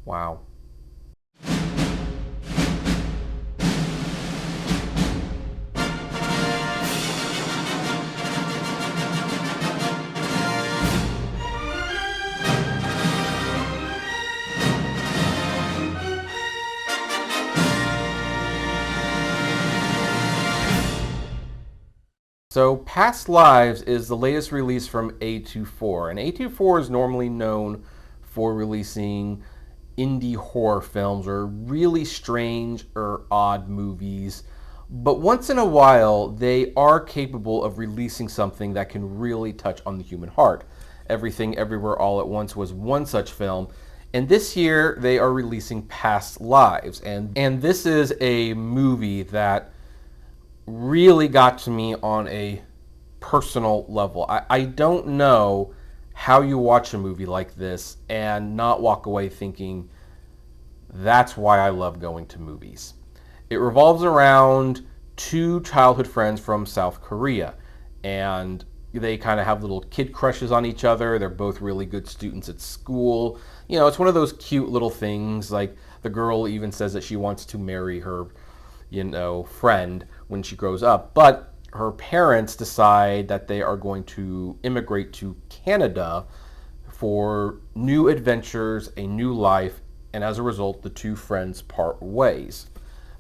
Wow. So, Past Lives is the latest release from A24, and A24 is normally known for releasing indie horror films or really strange or odd movies. But once in a while, they are capable of releasing something that can really touch on the human heart. Everything Everywhere All at Once was one such film. And this year, they are releasing Past Lives. And this is a movie that really got to me on a personal level. I don't know how you watch a movie like this and not walk away thinking, that's why I love going to movies. It revolves around two childhood friends from South Korea, and they kind of have little kid crushes on each other. They're both really good students at school. You know, it's one of those cute little things, like the girl even says that she wants to marry her, friend when she grows up. But her parents decide that they are going to immigrate to Canada for new adventures, a new life, and as a result, the two friends part ways.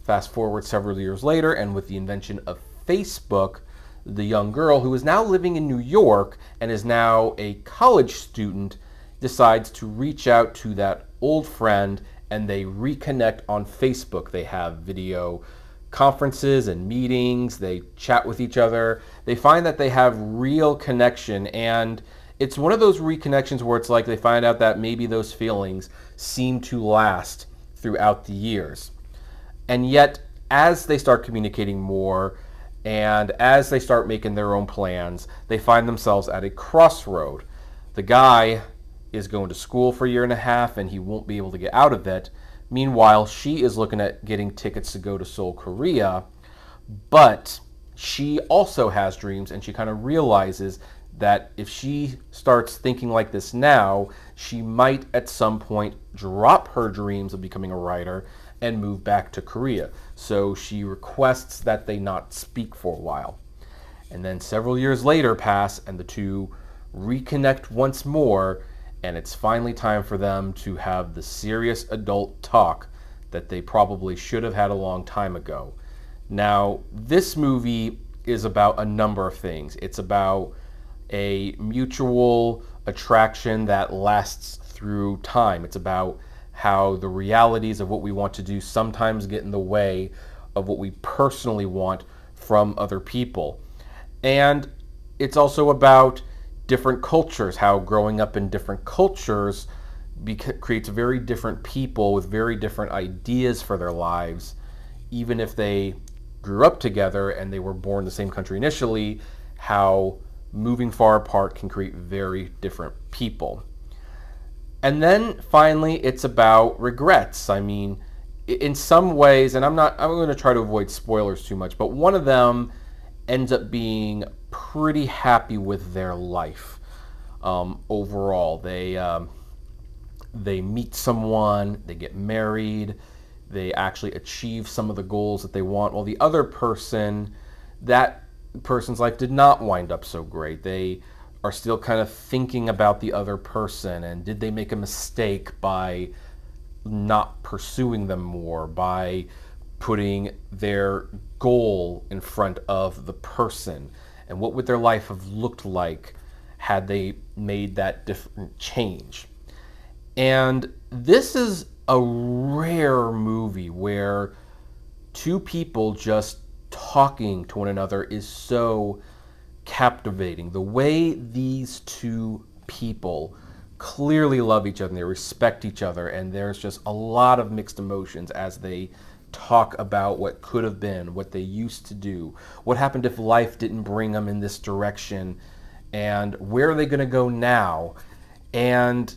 Fast forward several years later, and with the invention of Facebook, the young girl, who is now living in New York and is now a college student, decides to reach out to that old friend, and they reconnect on Facebook. They have video conferences and meetings, they chat with each other. They find that they have real connection, and it's one of those reconnections where it's like they find out that maybe those feelings seem to last throughout the years. And yet, as they start communicating more and as they start making their own plans, they find themselves at a crossroad. The guy is going to school for a year and a half and he won't be able to get out of it. Meanwhile, she is looking at getting tickets to go to Seoul, Korea, but she also has dreams, and she kind of realizes that if she starts thinking like this now, she might at some point drop her dreams of becoming a writer and move back to Korea. So she requests that they not speak for a while. And then several years later pass, and the two reconnect once more, and it's finally time for them to have the serious adult talk that they probably should have had a long time ago. Now, this movie is about a number of things. It's about a mutual attraction that lasts through time. It's about how the realities of what we want to do sometimes get in the way of what we personally want from other people. And it's also about different cultures, how growing up in different cultures creates very different people with very different ideas for their lives, even if they grew up together and they were born in the same country initially, how moving far apart can create very different people. And then finally, it's about regrets. I mean, in some ways, and I'm going to try to avoid spoilers too much, but one of them ends up being pretty happy with their life overall. They meet someone, they get married, they actually achieve some of the goals that they want, while the other person, that person's life did not wind up so great. They are still kind of thinking about the other person, and did they make a mistake by not pursuing them more, by putting their goal in front of the person, and what would their life have looked like had they made that different change. And this is a rare movie where two people just talking to one another is so captivating. The way these two people clearly love each other and they respect each other, and there's just a lot of mixed emotions as they talk about what could have been, what they used to do, what happened if life didn't bring them in this direction, and where are they going to go now. And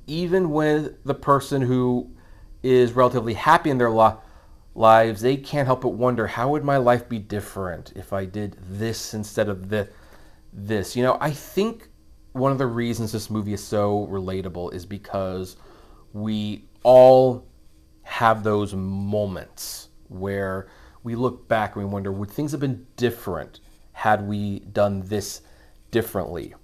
even with the person who is relatively happy in their lives, they can't help but wonder, how would my life be different if I did this instead of this? I think one of the reasons this movie is so relatable is because we all have those moments where we look back and we wonder, would things have been different had we done this differently?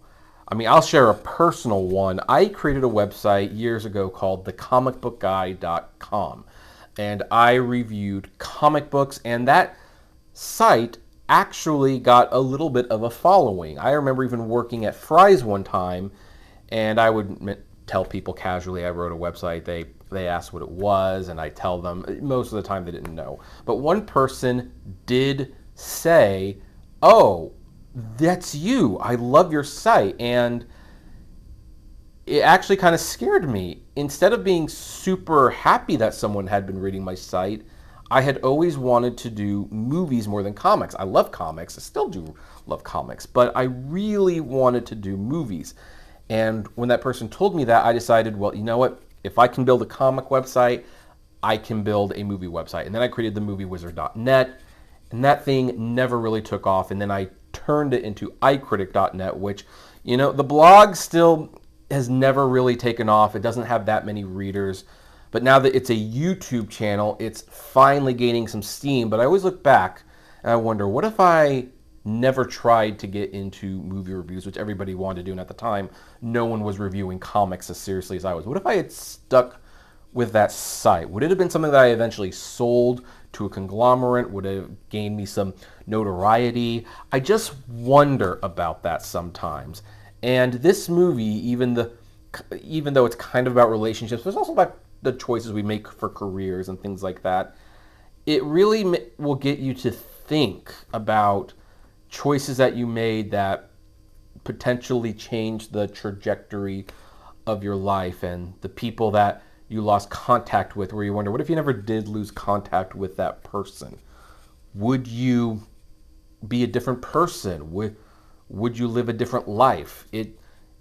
I mean, I'll share a personal one. I created a website years ago called thecomicbookguy.com, and I reviewed comic books, and that site actually got a little bit of a following. I remember even working at Fry's one time, and I would tell people casually I wrote a website. They asked what it was, and I tell them. Most of the time they didn't know. But one person did say, "Oh, that's you. I love your site." And it actually kind of scared me. Instead of being super happy that someone had been reading my site, I had always wanted to do movies more than comics. I love comics. I still do love comics, but I really wanted to do movies. And when that person told me that, I decided, well, you know what? If I can build a comic website, I can build a movie website. And then I created the moviewizard.net, and that thing never really took off. And then I turned it into iCritic.net, which, you know, the blog still has never really taken off. It doesn't have that many readers. But now that it's a YouTube channel, it's finally gaining some steam. But I always look back and I wonder, what if I never tried to get into movie reviews, which everybody wanted to do, and at the time, no one was reviewing comics as seriously as I was. What if I had stuck with that site? Would it have been something that I eventually sold to a conglomerate? Would it have gained me some notoriety? I just wonder about that sometimes. And this movie, even though it's kind of about relationships, but it's also about the choices we make for careers and things like that, it really will get you to think about choices that you made that potentially changed the trajectory of your life, and the people that you lost contact with, where you wonder, what if you never did lose contact with that person? Would you be a different person? Would you live a different life?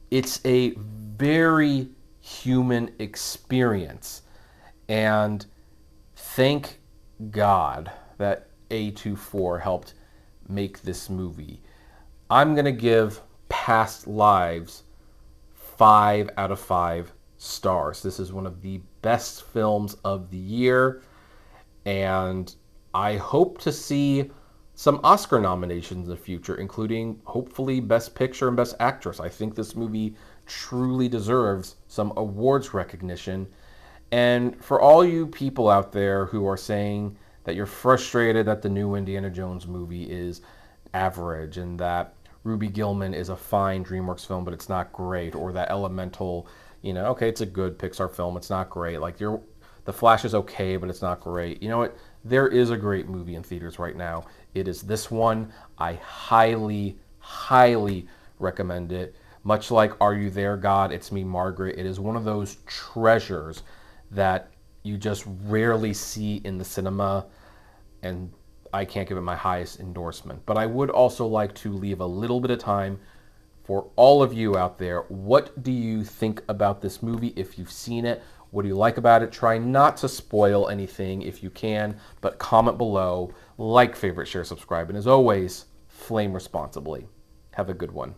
It's a very human experience, and thank God that A24 helped make this movie. I'm going to give Past Lives 5 out of 5 stars. This is one of the best films of the year, and I hope to see some Oscar nominations in the future, including hopefully Best Picture and Best Actress. I think this movie truly deserves some awards recognition. And for all you people out there who are saying that you're frustrated that the new Indiana Jones movie is average, and that Ruby Gillman is a fine DreamWorks film, but it's not great, or that Elemental, you know, okay, it's a good Pixar film, it's not great. Like, The Flash is okay, but it's not great. You know what? There is a great movie in theaters right now. It is this one. I highly, highly recommend it. Much like Are You There, God? It's Me, Margaret. It is one of those treasures that you just rarely see in the cinema, and I can't give it my highest endorsement. But I would also like to leave a little bit of time for all of you out there. What do you think about this movie if you've seen it? What do you like about it? Try not to spoil anything if you can, but comment below, like, favorite, share, subscribe, and as always, flame responsibly. Have a good one.